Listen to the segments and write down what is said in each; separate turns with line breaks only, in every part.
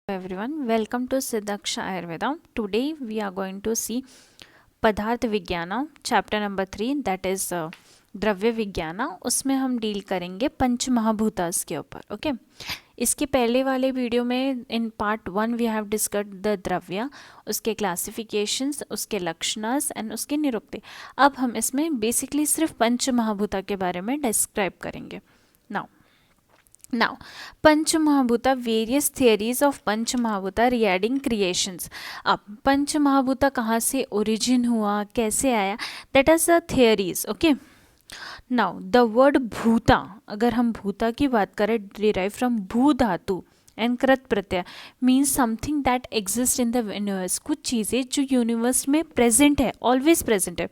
Everyone, welcome to Siddhaksha Ayurveda. Today we are going to see पदार्थ विज्ञान chapter number 3 that is द्रव्य विज्ञान. उसमें हम डील करेंगे पंच महाभूतास के ऊपर. ओके इसके पहले वाले वीडियो में in part 1 we have discussed the द्रव्य, उसके क्लासिफिकेशंस, उसके लक्षणास एंड उसके निरुक्ति. अब हम इसमें बेसिकली सिर्फ पंच महाभूता के बारे में डिस्क्राइब करेंगे. Now, पंच महाभूता, वेरियस थियरीज ऑफ पंच महाभूता रिगार्डिंग क्रिएशंस. अब पंच महाभूता कहाँ से ओरिजिन हुआ, कैसे आया, that is the theories. Okay now the word भूता, अगर हम भूता की बात करें, डिराइव फ्रॉम भू धातु एंड कृत प्रत्यय, means something that exist in the universe. कुछ चीज़ें जो यूनिवर्स में प्रेजेंट है, ऑलवेज प्रेजेंट है,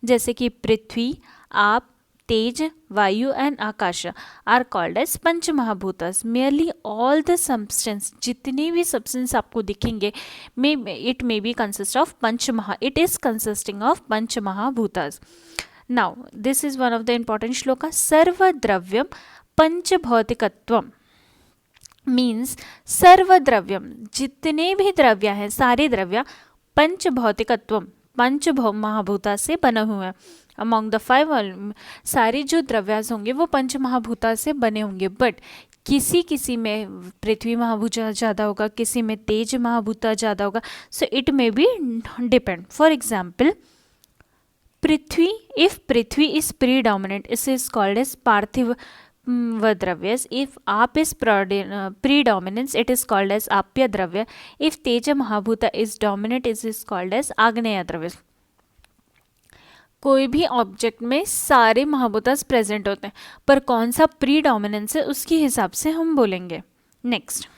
जैसे कि पृथ्वी, आप, तेज, वायु एंड आकाश आर कॉल्ड एज पंच महाभूतास. मेयरली ऑल द सब्सटेंस, जितने भी सब्सटेंस आपको दिखेंगे, it may be consist of it is consisting of पंच महाभूतास. Now this is one of the important श्लोका. सर्वद्रव्यम पंच भौतिकत्वम मीन्स सर्वद्रव्यम, जितने भी द्रव्य हैं, सारे द्रव्य, पंच भौतिकत्वम, पंच महाभूता से बने हुए हैं. अमॉन्ग द 5 सारे जो द्रव्यास होंगे वो पंच महाभूता से बने होंगे. बट किसी में पृथ्वी महाभूता ज़्यादा होगा, किसी में तेज महाभूता ज़्यादा होगा. So it may be depend. For example पृथ्वी, इफ पृथ्वी इज प्रीडोमिनेंट, इस इज कॉल्ड एज पार्थिव द्रव्यस. इफ आप is predominance, it is called as आप्य द्रव्य. इफ तेज महाभूता is dominate, it is called as आग्नेय द्रव्य. कोई भी ऑब्जेक्ट में सारे महाभूतास प्रेजेंट होते हैं, पर कौन सा प्रीडोमिनेंस है उसके हिसाब से हम बोलेंगे. Next,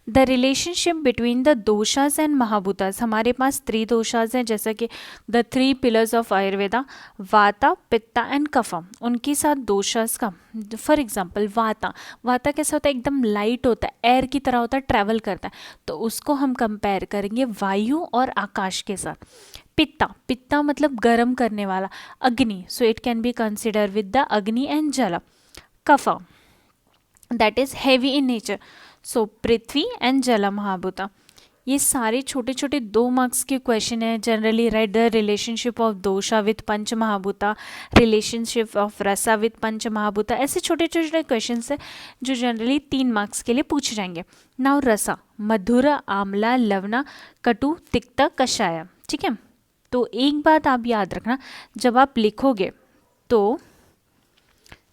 the relationship between the दोषास एंड महाभूतास. हमारे पास 3 दोषास हैं, जैसा कि द 3 पिलर्स ऑफ आयुर्वेदा, वाता, पित्ता एंड कफम. उनके साथ दोषास का, फॉर एग्जाम्पल वाता कैसा होता है, एकदम लाइट होता है, एयर की तरह होता है, ट्रैवल करता है, तो उसको हम कंपेयर करेंगे वायु और आकाश के साथ. पित्ता मतलब गर्म करने वाला, अग्नि, so it can be consider with the अग्नि एंड जल. कफा that is heavy in nature, so पृथ्वी एंड जल महाभूता. ये सारे छोटे छोटे 2 मार्क्स के क्वेश्चन है. Generally write the relationship of दोषा विथ पंच महाभूता, रिलेशनशिप ऑफ रसा विथ पंच महाभूता. ऐसे छोटे छोटे क्वेश्चन है जो जनरली 3 मार्क्स के लिए पूछे जाएंगे. नाउ रसा, मधुर, आम्ला, लवना, कटु, तिक्त, कषाय. ठीक है, तो एक बात आप याद रखना, जब आप लिखोगे तो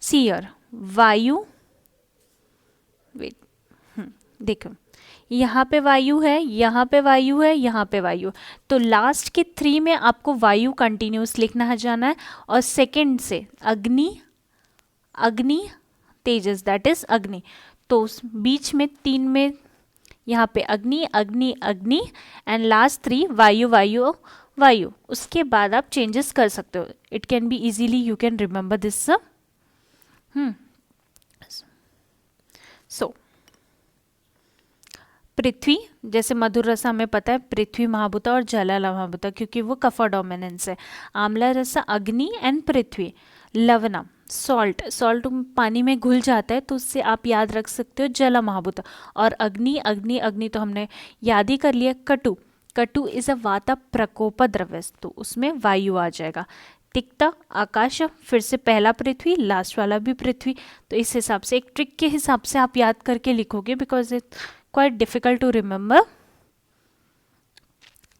सीयर वायु, देखो यहाँ पे वायु है, यहाँ पे वायु है, यहाँ पे वायु, तो लास्ट के 3 में आपको वायु कंटिन्यूस लिखना जाना है, और सेकंड से अग्नि तेजस, दैट इज अग्नि. तो बीच में 3 में यहाँ पे अग्नि अग्नि अग्नि एंड लास्ट 3 वायु वायु वायु. उसके बाद आप चेंजेस कर सकते हो. It can be easily, you can remember this. So पृथ्वी, जैसे मधुर रसा हमें पता है पृथ्वी महाभूता और जल महाभूता, क्योंकि वो कफा डोमिनेंस है. आम्ला रसा अग्नि एंड पृथ्वी. लवना सॉल्ट पानी में घुल जाता है, तो उससे आप याद रख सकते हो जल महाभूता. और अग्नि अग्नि अग्नि तो हमने याद ही कर लिया. कटु इज अ वाता प्रकोप द्रव्य, तो उसमें वायु आ जाएगा. तिक्त आकाश, फिर से पहला पृथ्वी, लास्ट वाला भी पृथ्वी. तो इस हिसाब से एक ट्रिक के हिसाब से आप याद करके लिखोगे, because it quite difficult to remember.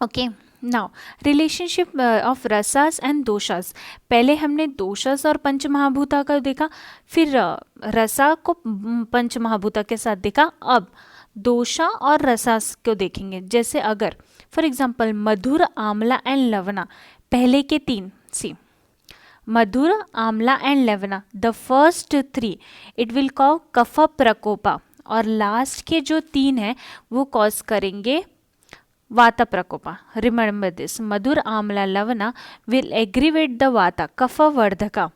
Okay now relationship of रसास एंड दोषास. पहले हमने दोषास और पंच महाभूता का देखा, फिर रसा को पंच महाभूता के साथ देखा. अब दोषा और रसास को देखेंगे. जैसे अगर फॉर एग्जाम्पल मधुर, आम्ला एंड लवना, पहले के 3 सी मधुर, आम्ला एंड लवना, the first 3 it will cause कफ प्रकोपा, और लास्ट के जो 3 हैं वो कॉज करेंगे वाता प्रकोपा. रिमेंबर दिस, मधुर, आम्ला, लवना विल एग्रीवेट द वाता, कफ वर्धका,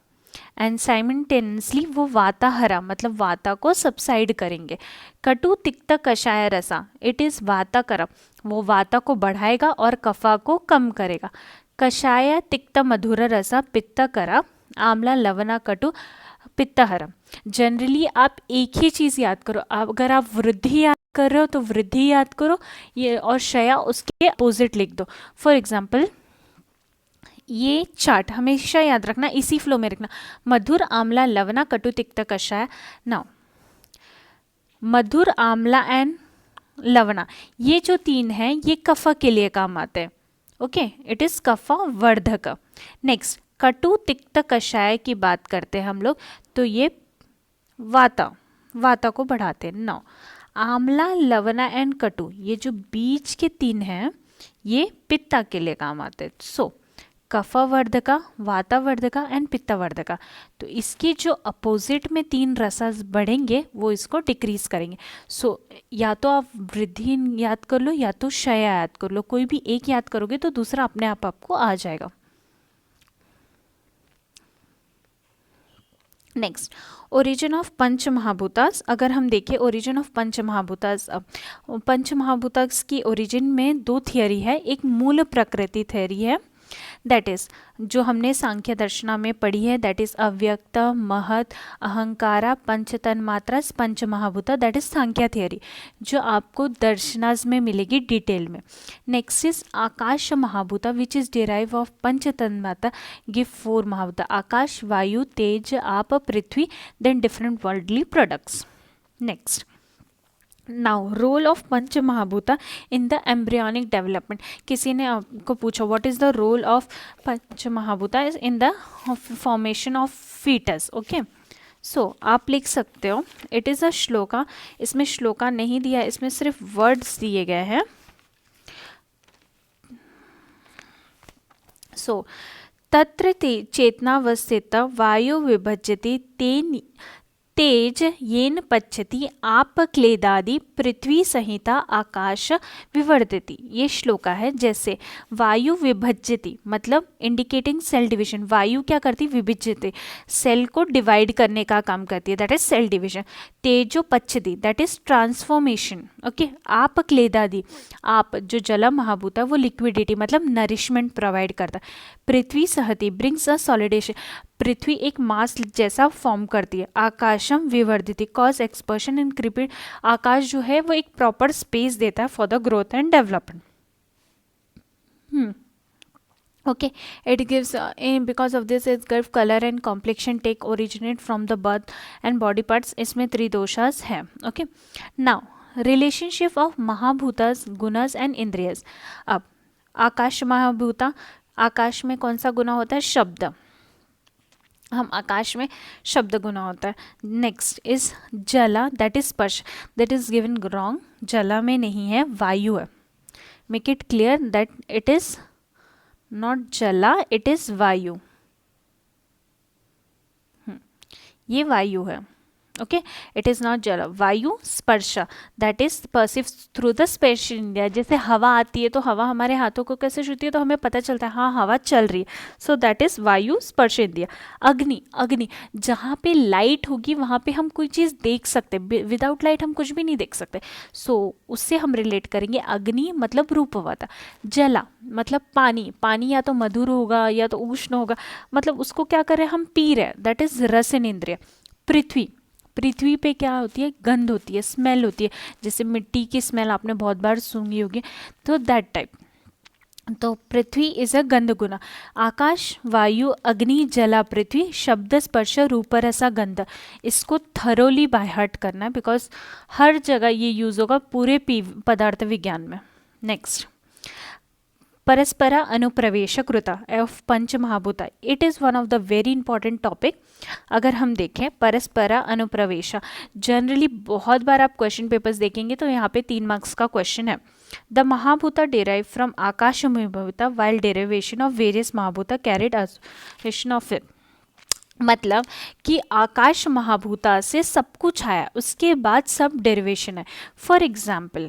एंड साइमल्टेनियसली वो वाता हरा, मतलब वाता को सबसाइड करेंगे. कटु, तिक्त, कषाय, रसा, इट इज वाता करम, वो वाता को बढ़ाएगा और कफा को कम करेगा. कषाय, तिक्त, मधुर, रसा, पित्त, करा, आम्ला, लवना, कटु पित्तहर। जनरली आप एक ही चीज़ याद करो, अगर आप वृद्धि याद कर रहे हो तो वृद्धि याद करो, ये और क्षया उसके अपोजिट लिख दो। फॉर एग्जाम्पल ये चार्ट हमेशा याद रखना, इसी फ्लो में रखना, मधुर आम्ला लवना कटु तिक्त कषाय। नाउ मधुर आम्ला एंड लवना, ये जो तीन हैं ये कफ के लिए काम आते हैं। ओके, इट इज कफ वर्धक। नेक्स्ट कटु तिक्त कषाय की बात करते हैं हम लोग, तो ये वाता को बढ़ाते हैं। नाउ आम्ला लवना एंड कटु, ये जो बीच के तीन हैं ये पित्ता के लिए काम आते हैं। सो कफवर्धका, वातावर्धका एंड पित्तवर्धका, तो इसके जो अपोजिट में तीन रसास बढ़ेंगे वो इसको डिक्रीज करेंगे। सो या तो आप वृद्धि याद कर लो या तो क्षय याद कर लो, कोई भी एक याद करोगे तो दूसरा अपने आप आपको आ जाएगा। नेक्स्ट ओरिजिन ऑफ पंच महाभूतास। अगर हम देखें ओरिजिन ऑफ पंच महाभूतास, पंच महाभूतास की ओरिजिन में दो थियरी है, एक मूल प्रकृति थियरी है, दैट इज जो हमने सांख्य दर्शना में पढ़ी है, दैट इज अव्यक्त महत अहंकारा पंच तन्मात्रा पंच महाभूता, दैट इज सांख्य थियरी जो आपको दर्शनाज में मिलेगी डिटेल में। नेक्स्ट इज आकाश महाभूता विच इज डिराइव ऑफ पंच तन्मात्रा गिव फोर महाभूता, आकाश वायु तेज आप पृथ्वी, then different worldly products. Next now role of पंच महाभूता इन द एम्ब्रियोनिक डेवलपमेंट। किसी ने आपको पूछा what is the role of पंच महाभूता in the formation of foetus. Okay, so आप लिख सकते हो, इट इज़ अ श्लोका, इसमें श्लोका नहीं दिया, इसमें सिर्फ वर्ड्स दिए गए हैं। सो तत्र चेतनावस्थित वायु विभज्यति तेज येन पच्यति आप क्लेदादि पृथ्वी संहिता आकाश विवर्धति। ये श्लोका है। जैसे वायु विभज्यति मतलब इंडिकेटिंग सेल डिवीजन, वायु क्या करती, विभज्यते, सेल को डिवाइड करने का काम करती है, दैट इज सेल डिवीजन। तेजो पच्यति दैट इज ट्रांसफॉर्मेशन। ओके, आप क्लेदादि, आप जो जल महाभूता वो लिक्विडिटी मतलब नरिशमेंट प्रोवाइड करता है। पृथ्वी सहति ब्रिंग्स अ सॉलिडेशन, पृथ्वी एक मास जैसा फॉर्म करती है। आकाशम विवर्धिति कॉज एक्सपर्शन एंड क्रिपिड, आकाश जो है वो एक प्रॉपर स्पेस देता है for the growth and development. Okay, it gives because of this its curve, color and complexion take originate from the birth and body parts, इसमें त्रिदोषास है। Okay, now relationship of महाभूतास गुणास एंड इंद्रियस। अब आकाश महाभूता, आकाश में कौन सा गुना होता है, शब्द, हम आकाश में शब्द गुना होता है। नेक्स्ट इज जला दैट इज स्पर्श, दैट इज गिवन रॉन्ग, जला में नहीं है, वायु है। Make it clear that it is not जला, इट इज वायु, ये वायु है। ओके, इट इज नॉट जल, वायु स्पर्श that is perceive through the space India. जैसे हवा आती है तो हवा हमारे हाथों को कैसे छूती है तो हमें पता चलता है हाँ हवा चल रही है, सो दैट इज वायु स्पर्श इंडिया। अग्नि, अग्नि जहाँ पे लाइट होगी वहाँ पे हम कोई चीज़ देख सकते हैं, विदाउट लाइट हम कुछ भी नहीं देख सकते, सो उससे हम रिलेट करेंगे अग्नि मतलब रूपवता। जला मतलब पानी, पानी या तो मधुर होगा या तो उष्ण होगा, मतलब उसको क्या कर रहे हैं हम पी रहे, दैट इज रसन इंद्रिय। पृथ्वी, पृथ्वी पे क्या होती है, गंध होती है, स्मेल होती है, जैसे मिट्टी की स्मेल आपने बहुत बार सूंघी होगी, तो दैट टाइप। तो पृथ्वी इज अ गंध गुना। आकाश वायु अग्नि जला पृथ्वी शब्द स्पर्श रूप रसा गंध, इसको थरोली बाय हार्ट करना है बिकॉज हर जगह ये यूज होगा पूरे पदार्थ विज्ञान में। नेक्स्ट परस्परा अनुप्रवेश कृता ऑफ पंच महाभूता, it is one of the very important topic. अगर हम देखें परस्परा अनुप्रवेश, जनरली बहुत बार आप क्वेश्चन पेपर्स देखेंगे तो यहाँ पे 3 मार्क्स का क्वेश्चन है। द महाभूता डेराइव फ्रॉम आकाश महाभूता वाइल डेरिवेशन ऑफ वेरियस महाभूता कैरिड एसोसिएशन ऑफ इट, मतलब कि आकाश महाभूता से सब कुछ आया, उसके बाद सब डेरिवेशन है। फॉर एग्जाम्पल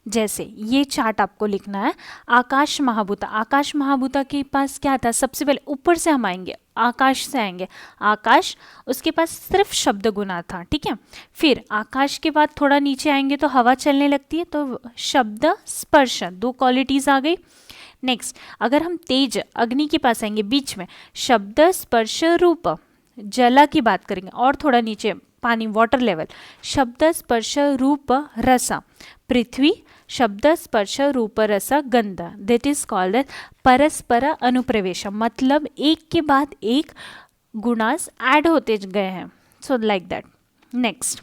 जैसे ये चार्ट आपको लिखना है, आकाश महाभूता, आकाश महाभूता के पास क्या था, सबसे पहले ऊपर से हम आएंगे, आकाश से आएंगे, आकाश, उसके पास सिर्फ शब्द गुना था, ठीक है। फिर आकाश के बाद थोड़ा नीचे आएंगे तो हवा चलने लगती है, तो शब्द स्पर्श, 2 क्वालिटीज आ गई। नेक्स्ट अगर हम तेज अग्नि के पास आएंगे बीच में, शब्द स्पर्श रूप, जला की बात करेंगे और थोड़ा नीचे पानी, वाटर लेवल, शब्द स्पर्श रूप रस पृथ्वी, शब्द स्पर्श रूप रस गंध, दैट इज कॉल्ड एज परस्पर अनुप्रवेश, मतलब एक के बाद एक गुणास ऐड होते गए हैं, so like that. Next,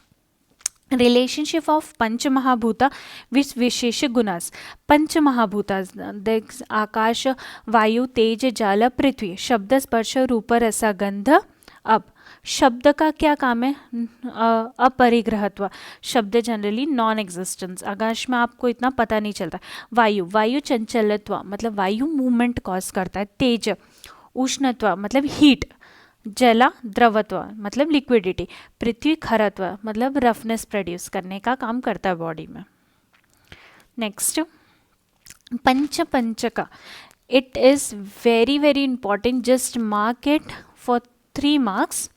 relationship of पंच महाभूता विच विशेष गुणास. पंच महाभूता आकाश, वायु, तेज, जल, पृथ्वी, शब्द स्पर्श रूप रस गंध. अब शब्द का क्या काम है? अपरिग्रहत्व, शब्द जनरली नॉन एग्जिस्टेंस, आकाश में आपको इतना पता नहीं चलता. वायु, वायु चंचलत्व, मतलब वायु मूवमेंट कॉज करता है. तेज, उष्णत्व मतलब हीट. जला, द्रवत्व मतलब लिक्विडिटी. पृथ्वी, खरत्व मतलब रफनेस प्रोड्यूस करने का काम करता है बॉडी में. नेक्स्ट, पंचका, it is very very important, just mark it for 3 marks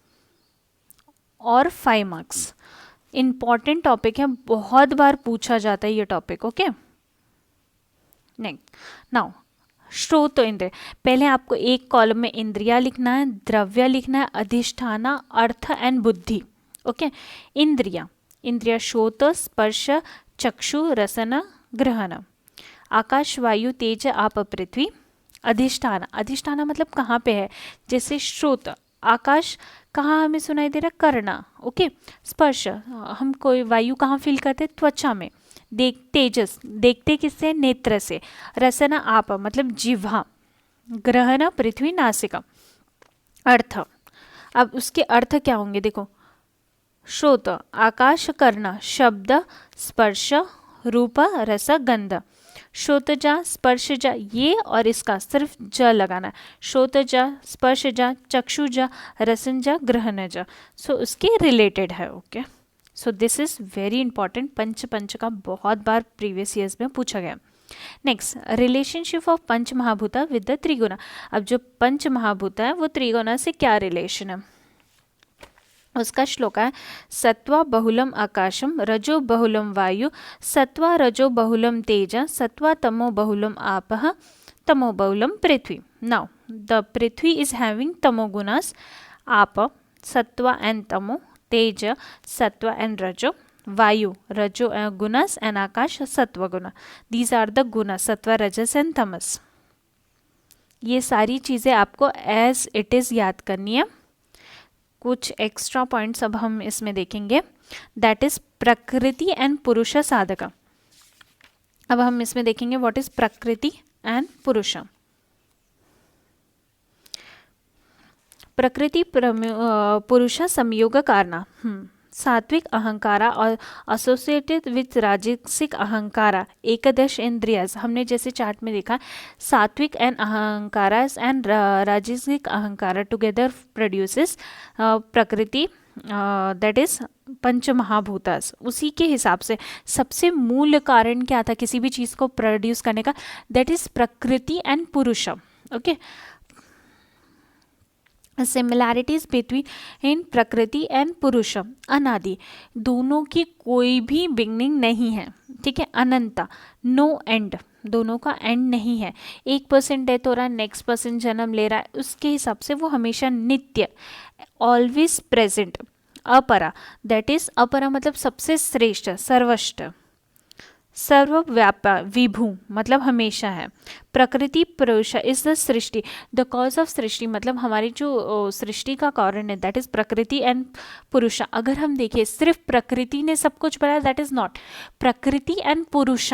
और 5 मार्क्स. इंपॉर्टेंट टॉपिक है, बहुत बार पूछा जाता है ये टॉपिक. ओके, नेक्स्ट, नाउ श्रोत इंद्रिय. पहले आपको एक कॉलम में इंद्रिया लिखना है, द्रव्य लिखना है, अधिष्ठाना, अर्थ एंड बुद्धि. ओके, इंद्रिया, इंद्रिया श्रोत, स्पर्श, चक्षु, रसन, ग्रहण. आकाश, वायु, तेज, आप, पृथ्वी. अधिष्ठाना, अधिष्ठाना मतलब कहाँ पे है, जैसे श्रोत, आकाश कहाँ हमें सुनाई दे रहा है, करना. ओके, स्पर्श, हम कोई वायु कहाँ फील करते, त्वचा में. तेजस, देखते किससे, नेत्र से. रसन, आप मतलब जिह्वा. ग्रहण, पृथ्वी, नासिका. अर्थ, अब उसके अर्थ क्या होंगे देखो, श्रोत, आकाश, करना, शब्द, स्पर्श, रूप, रस, गंध. श्रोतजा, स्पर्शजा, ये और इसका सिर्फ ज लगाना. श्रोतजा, स्पर्शजा, चक्षुजा, रसनजा, ग्रहणजा. सो उसके रिलेटेड है. Okay, so this is very important. पंच का बहुत बार प्रीवियस ईयर्स में पूछा गया. नेक्स्ट, रिलेशनशिप ऑफ पंच महाभूता विद द त्रिगुणा. अब जो पंच महाभूता है वो त्रिगुणा से क्या रिलेशन है, उसका श्लोक है, सत्वा बहुलम आकाशम, रजो बहुलम वायु, सत्वा रजो बहुलम तेज, सत्वा तमो बहुलम आपः, तमो बहुलम पृथ्वी. नाउ द पृथ्वी इज हैविंग तमो गुणास, आप सत्वा एंड तमो, तेज सत्व एंड रजो, वायु रजो गुणस एंड आकाश सत्व गुण. दीज आर द गुण, सत्व, रजस एंड तमस. ये सारी चीज़ें आपको एज इट इज़ याद करनी है. कुछ एक्स्ट्रा पॉइंट्स अब हम इसमें देखेंगे, दैट इज प्रकृति एंड पुरुष साधक. अब हम इसमें देखेंगे व्हाट इज प्रकृति एंड पुरुष. प्रकृति पुरुष संयोग कारणा. सात्विक अहंकारा और एसोसिएटेड विथ राजसिक अहंकारा, एकदश इंद्रियस. हमने जैसे चार्ट में देखा, सात्विक एंड अहंकारास एंड राजसिक अहंकारा टुगेदर प्रोड्यूसेस प्रकृति, दैट इज पंच महाभूतास. उसी के हिसाब से सबसे मूल कारण क्या था किसी भी चीज़ को प्रोड्यूस करने का, दैट इज प्रकृति एंड पुरुष. ओके, सिमिलैरिटीज बिटवीन प्रकृति एंड पुरुष अनादि, दोनों की कोई भी बिगनिंग नहीं है. ठीक है, अनंता, नो एंड, दोनों का एंड नहीं है. एक पर्सन डेथ हो रहा है, नेक्स्ट पर्सन जन्म ले रहा है, उसके हिसाब से वो हमेशा नित्य, ऑलवेज प्रेजेंट. अपरा, दैट इज अपरा मतलब सबसे श्रेष्ठ, सर्वश्रेष्ठ, सर्वव्यापा, विभू मतलब हमेशा है. प्रकृति पुरुष इज द सृष्टि, द कॉज ऑफ सृष्टि मतलब हमारी जो सृष्टि का कारण है, दैट इज प्रकृति एंड पुरुष. अगर हम देखें सिर्फ प्रकृति ने सब कुछ बनाया, दैट इज नॉट. प्रकृति एंड पुरुष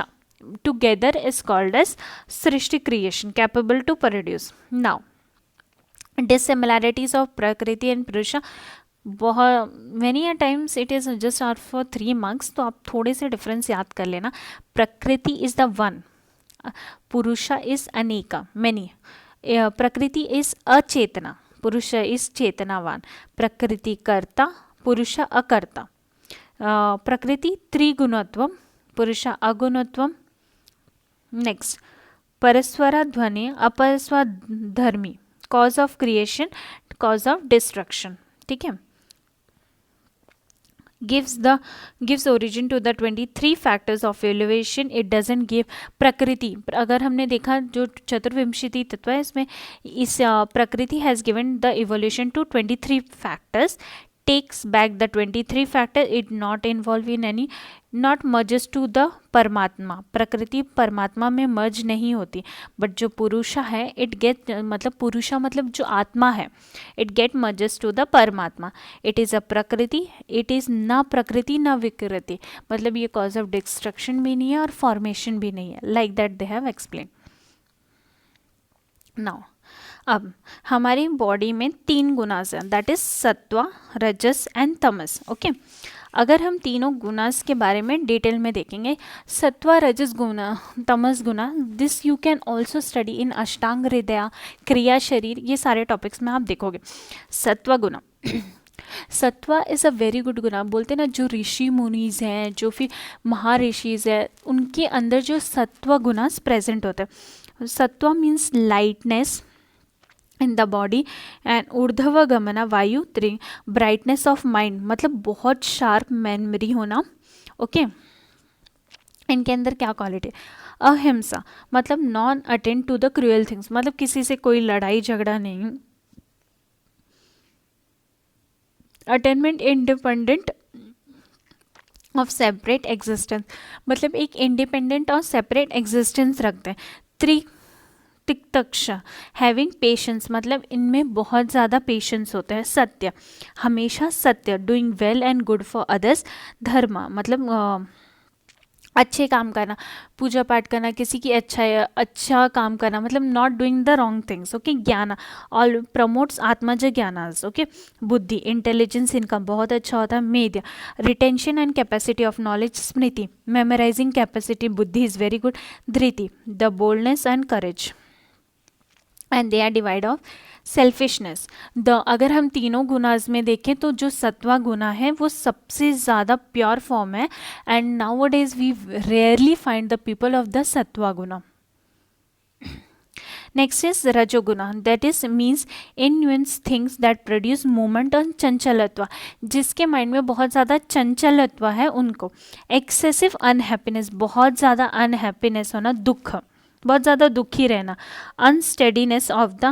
टुगेदर इज कॉल्ड एज सृष्टि, creation, capable to produce. Now dissimilarities of प्रकृति एंड पुरुष, बहुत many times it is just are for 3 marks, तो आप थोड़े से डिफरेंस याद कर लेना. प्रकृति इज द वन, पुरुष इज अनेका, मैनी. प्रकृति इज अचेतना, पुरुष इज चेतनावान. प्रकृति कर्ता, पुरुष अकर्ता. प्रकृति त्रिगुणत्व, पुरुष अगुणत्व. नेक्स्ट, परस्वर ध्वनि, अपरस्वर धर्मी, cause of creation, cause of destruction. ठीक है, gives origin to the 23 factors of elevation. It doesn't give प्रकृति. अगर हमने देखा जो चतुर्विंशति तत्व है इसमें इस प्रकृति has given the evolution to 23 factors, takes back the 23 factor, it not involve in any, not merges to the परमात्मा. प्रकृति परमात्मा में मर्ज नहीं होती, बट जो पुरुषा है इट गेट, मतलब पुरुषा मतलब जो आत्मा है, it get merges to the परमात्मा. इट इज़ अ प्रकृति, इट इज़ ना प्रकृति ना विकृति, मतलब ये कॉज ऑफ डिस्ट्रक्शन भी नहीं है और फॉर्मेशन भी नहीं है. Like that they have explain. Now अब हमारी बॉडी में 3 गुणास हैं, दैट इज सत्वा, रजस एंड तमस. ओके, अगर हम तीनों गुणास के बारे में डिटेल में देखेंगे, सत्वा, रजस गुना, तमस गुना, this you can also study in Ashtanga Hridaya, क्रिया शरीर, ये सारे टॉपिक्स में आप देखोगे. सत्वा गुना, सत्वा इज़ अ वेरी गुड गुना. बोलते ना जो ऋषि मुनीज हैं, जो फिर महाऋषिज हैं, उनके अंदर जो सत्वा गुणास प्रेजेंट होते हैं. सत्वा means lightness in the body and ऊर्ध्व गमना वायु त्रिंग, ब्राइटनेस ऑफ माइंड, मतलब बहुत शार्प मेमोरी होना. ओके, इनके अंदर क्या क्वालिटी? अहिंसा, मतलब non attend to the cruel things, मतलब किसी से कोई लड़ाई झगड़ा नहीं. Attainment independent of separate existence, मतलब एक इंडिपेंडेंट और सेपरेट एग्जिस्टेंस रखते हैं. तिक्तक्षा, हैविंग पेशेंस, मतलब इनमें बहुत ज़्यादा पेशेंस होता है. सत्य, हमेशा सत्य, doing well and good for others. धर्म, मतलब अच्छे काम करना, पूजा पाठ करना, किसी की अच्छा काम करना, मतलब not doing the wrong things. Okay, ज्ञान, ऑल प्रमोट्स आत्मज ज्ञानास. ओके, बुद्धि, इंटेलिजेंस इनका बहुत अच्छा होता है. मेध, retention and capacity of knowledge. स्मृति, मेमोराइजिंग कैपेसिटी, बुद्धि इज़ वेरी गुड. धृति, the boldness and courage. And they are divide of selfishness. अगर हम तीनों गुणास में देखें तो जो सत्वा गुना है वो सबसे ज़्यादा प्योर फॉर्म है. And nowadays we rarely find the people of the सत्वा गुना. नेक्स्ट इज रजोगुना, that is means invents things that produce movement और चंचलत्व, जिसके माइंड में बहुत ज़्यादा चंचलत्व है उनको. एक्सेसिव अनहैप्पीनेस, बहुत ज़्यादा अनहैप्पीनेस होना, दुख, बहुत ज़्यादा दुखी रहना. Unsteadiness of the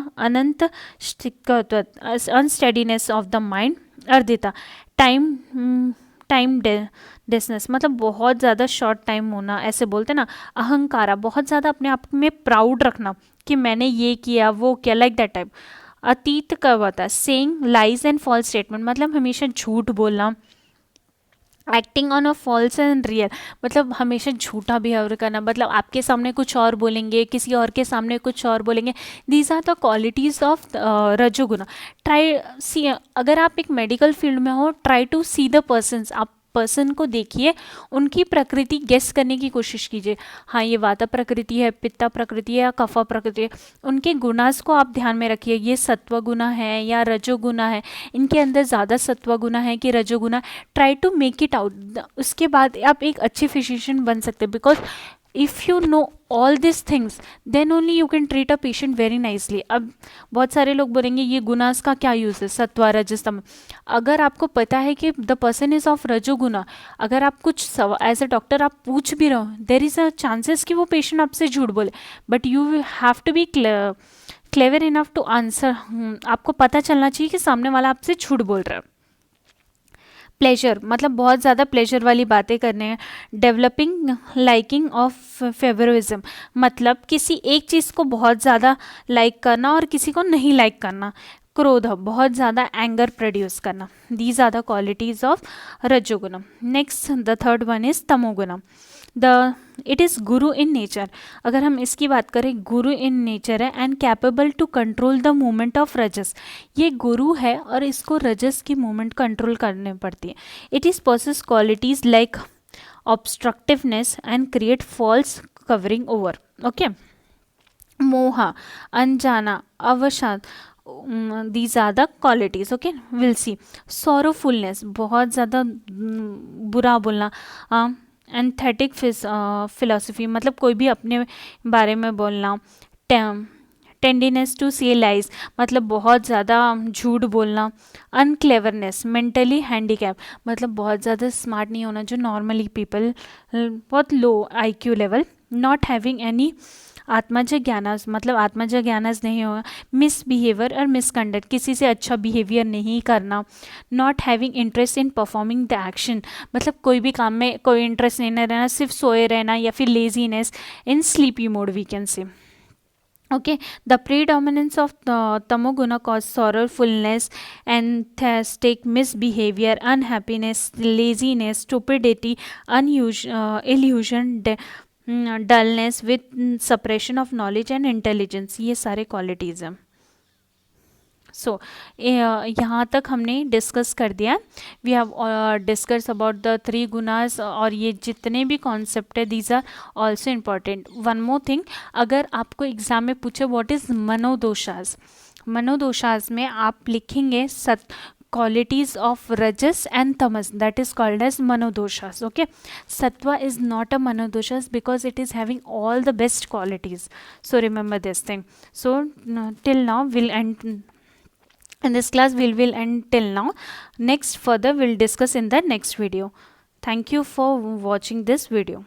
unsteadiness of the mind. अर्दिता, टाइम डेसनेस, मतलब बहुत ज़्यादा शॉर्ट टाइम होना, ऐसे बोलते ना. अहंकारा, बहुत ज़्यादा अपने आप में प्राउड रखना कि मैंने ये किया वो किया, लाइक दैट टाइप. अतीत कब होता है? Saying lies and false statement, मतलब हमेशा झूठ बोलना. Acting on a false and real, मतलब हमेशा झूठा बिहेवियर करना, मतलब आपके सामने कुछ और बोलेंगे, किसी और के सामने कुछ और बोलेंगे. These are the qualities of रजोगुना. ट्राई सी, अगर आप एक मेडिकल फील्ड में हो, try to see the persons, आप पर्सन को देखिए, उनकी प्रकृति गेस करने की कोशिश कीजिए. हाँ, ये वाता प्रकृति है, पित्ता प्रकृति है या कफा प्रकृति है. उनके गुणास को आप ध्यान में रखिए, ये सत्व गुना है या रजोगुना है, इनके अंदर ज़्यादा सत्व गुना है कि रजोगुना. Try to make it out, उसके बाद आप एक अच्छे फिजिशियन बन सकते हैं. Because if you know all this things then only you can treat a patient very nicely. अब बहुत सारे लोग बोलेंगे ये गुनास का क्या यूज़ है, सत्वा रजस तम. अगर आपको पता है कि द पर्सन इज ऑफ रजोगुना, अगर आप कुछ एज ए डॉक्टर आप पूछ भी रहे हो, देर इज़ अ चांसेस कि वो पेशेंट आपसे झूठ बोले, but you have to be clever enough to answer. आपको पता चलना चाहिए कि सामने वाला आपसे झूठ बोल रहा है. प्लेजर, मतलब बहुत ज़्यादा प्लेजर वाली बातें करने हैं. डेवलपिंग लाइकिंग ऑफ फेवरिज्म, मतलब किसी एक चीज़ को बहुत ज़्यादा लाइक करना और किसी को नहीं लाइक करना. क्रोध, बहुत ज़्यादा एंगर प्रोड्यूस करना. These are the qualities of रजोगुणम. Next the third one is तमोगुणम. इट इज़ गुरु इन नेचर. अगर हम इसकी बात करें, गुरु इन नेचर है and capable to control the movement of रजस. ये गुरु है और इसको रजस की मूवमेंट कंट्रोल करनी पड़ती है. It is possess qualities like obstructiveness and create false covering over. Okay, मोहा, अनजाना, अवसाद, these are the qualities. okay, we'll see. sorrowfulness, बहुत ज़्यादा बुरा बोलना. एंथेटिक फिलॉसफी, मतलब कोई भी अपने बारे में बोलना. टेंडीनेस टू से लाइज मतलब बहुत ज़्यादा झूठ बोलना, अनक्लेवरनेस मेंटली हैंडीकैप मतलब बहुत ज़्यादा स्मार्ट नहीं होना जो नॉर्मली पीपल, बहुत low IQ level, not having any आत्मज ज्ञानस मतलब आत्मज ज्ञानस नहीं होगा, मिसबिहेवियर और मिसकंडक्ट किसी से अच्छा बिहेवियर नहीं करना, not having interest in performing the action मतलब कोई भी काम में कोई इंटरेस्ट नहीं रहना, सिर्फ सोए रहना, या फिर laziness, in sleepy mode we can say. Okay, the predominance of tamoguna cause sorrowfulness, enthusiastic misbehavior, unhappiness, laziness, stupidity, illusion, dullness with suppression of knowledge and intelligence. ये सारे qualities हैं. सो यहाँ तक हमने डिस्कस कर दिया. We have discuss about the 3 गुनास और ये जितने भी कॉन्सेप्ट है these are also important. One more thing, अगर आपको एग्जाम में पूछे व्हाट इज़ मनोदोषास, मनोदोषास में आप लिखेंगे qualities of rajas and tamas, that is called as manodoshas. Okay, sattva is not a manodoshas because it is having all the best qualities, so remember this thing. So till now we'll end in this class, will end till now. Next further we'll discuss in the next video. Thank you for watching this video.